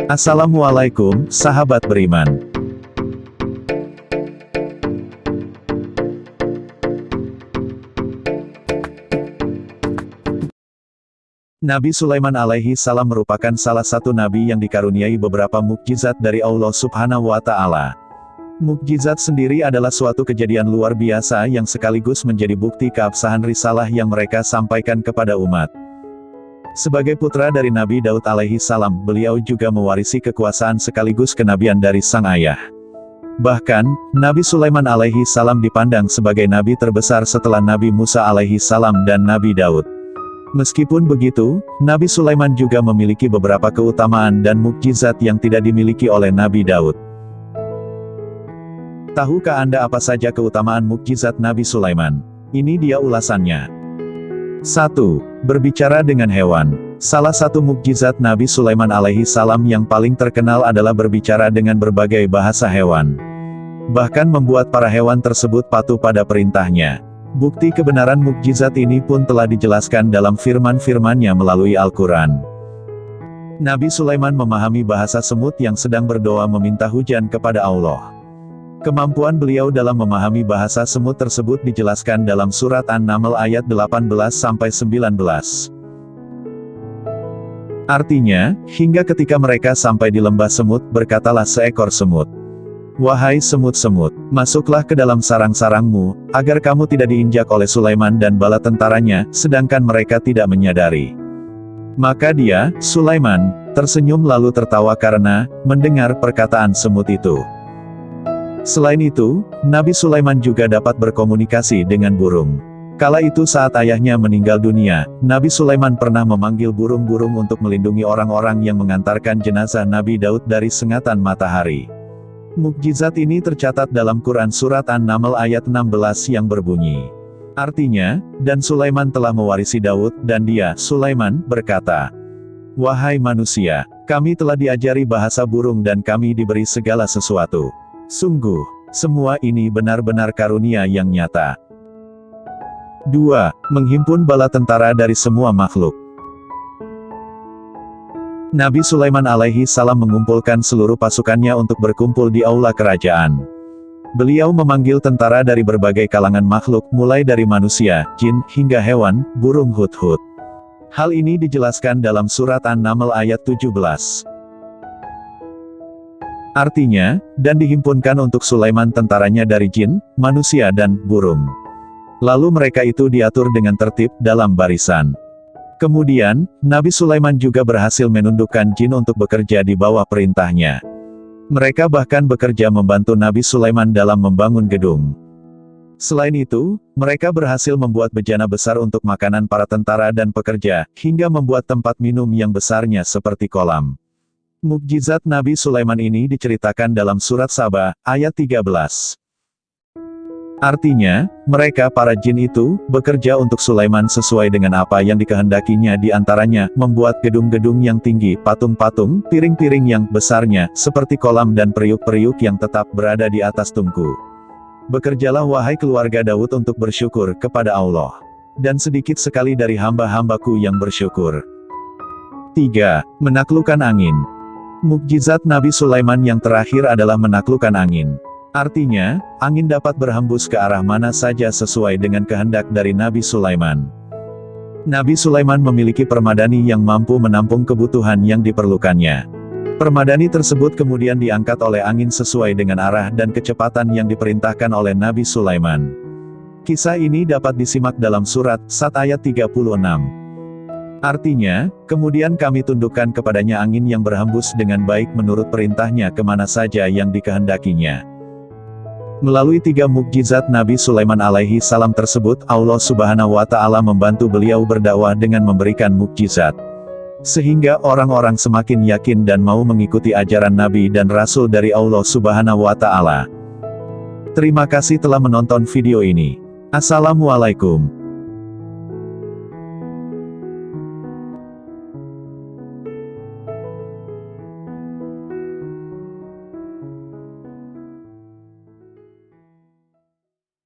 Assalamualaikum, sahabat beriman. Nabi Sulaiman alaihi salam merupakan salah satu nabi yang dikaruniai beberapa mukjizat dari Allah Subhanahu wa Ta'ala. Mukjizat sendiri adalah suatu kejadian luar biasa yang sekaligus menjadi bukti keabsahan risalah yang mereka sampaikan kepada umat. Sebagai putra dari Nabi Daud alaihi salam, beliau juga mewarisi kekuasaan sekaligus kenabian dari sang ayah. Bahkan, Nabi Sulaiman alaihi salam dipandang sebagai nabi terbesar setelah Nabi Musa alaihi salam dan Nabi Daud. Meskipun begitu, Nabi Sulaiman juga memiliki beberapa keutamaan dan mukjizat yang tidak dimiliki oleh Nabi Daud. Tahukah Anda apa saja keutamaan mukjizat Nabi Sulaiman? Ini dia ulasannya. 1. Berbicara dengan hewan. Salah satu mukjizat Nabi Sulaiman alaihi salam yang paling terkenal adalah berbicara dengan berbagai bahasa hewan. Bahkan membuat para hewan tersebut patuh pada perintahnya. Bukti kebenaran mukjizat ini pun telah dijelaskan dalam firman-firman-Nya melalui Al-Quran. Nabi Sulaiman memahami bahasa semut yang sedang berdoa meminta hujan kepada Allah. Kemampuan beliau dalam memahami bahasa semut tersebut dijelaskan dalam surat An-Naml ayat 18-19. Artinya, hingga ketika mereka sampai di lembah semut, berkatalah seekor semut, "Wahai semut-semut, masuklah ke dalam sarang-sarangmu, agar kamu tidak diinjak oleh Sulaiman dan bala tentaranya, sedangkan mereka tidak menyadari." Maka dia, Sulaiman, tersenyum lalu tertawa karena mendengar perkataan semut itu. Selain itu, Nabi Sulaiman juga dapat berkomunikasi dengan burung. Kala itu saat ayahnya meninggal dunia, Nabi Sulaiman pernah memanggil burung-burung untuk melindungi orang-orang yang mengantarkan jenazah Nabi Daud dari sengatan matahari. Mukjizat ini tercatat dalam Quran Surat An-Naml ayat 16 yang berbunyi, artinya, dan Sulaiman telah mewarisi Daud, dan dia, Sulaiman, berkata, "Wahai manusia, kami telah diajari bahasa burung dan kami diberi segala sesuatu. Sungguh, semua ini benar-benar karunia yang nyata." 2. Menghimpun bala tentara dari semua makhluk. Nabi Sulaiman alaihi salam mengumpulkan seluruh pasukannya untuk berkumpul di aula kerajaan. Beliau memanggil tentara dari berbagai kalangan makhluk, mulai dari manusia, jin, hingga hewan, burung hudhud. Hal ini dijelaskan dalam surat An-Naml ayat 17. Artinya, dan dihimpunkan untuk Sulaiman tentaranya dari jin, manusia dan burung. Lalu mereka itu diatur dengan tertib dalam barisan. Kemudian, Nabi Sulaiman juga berhasil menundukkan jin untuk bekerja di bawah perintahnya. Mereka bahkan bekerja membantu Nabi Sulaiman dalam membangun gedung. Selain itu, mereka berhasil membuat bejana besar untuk makanan para tentara dan pekerja, hingga membuat tempat minum yang besarnya seperti kolam. Mukjizat Nabi Sulaiman ini diceritakan dalam surat Saba, ayat 13. Artinya, mereka para jin itu, bekerja untuk Sulaiman sesuai dengan apa yang dikehendakinya, di antaranya, membuat gedung-gedung yang tinggi, patung-patung, piring-piring yang besarnya, seperti kolam dan periuk-periuk yang tetap berada di atas tungku. Bekerjalah wahai keluarga Daud untuk bersyukur kepada Allah. Dan sedikit sekali dari hamba-hambaku yang bersyukur. 3. Menaklukkan angin. Mukjizat Nabi Sulaiman yang terakhir adalah menaklukkan angin. Artinya, angin dapat berhembus ke arah mana saja sesuai dengan kehendak dari Nabi Sulaiman. Nabi Sulaiman memiliki permadani yang mampu menampung kebutuhan yang diperlukannya. Permadani tersebut kemudian diangkat oleh angin sesuai dengan arah dan kecepatan yang diperintahkan oleh Nabi Sulaiman. Kisah ini dapat disimak dalam surat Sad ayat 36. Artinya, kemudian kami tundukkan kepadanya angin yang berhembus dengan baik menurut perintahnya kemana saja yang dikehendakinya. Melalui 3 mukjizat Nabi Sulaiman alaihi salam tersebut, Allah Subhanahu wa Ta'ala membantu beliau berdakwah dengan memberikan mukjizat. Sehingga orang-orang semakin yakin dan mau mengikuti ajaran Nabi dan Rasul dari Allah Subhanahu wa Ta'ala. Terima kasih telah menonton video ini. Assalamualaikum.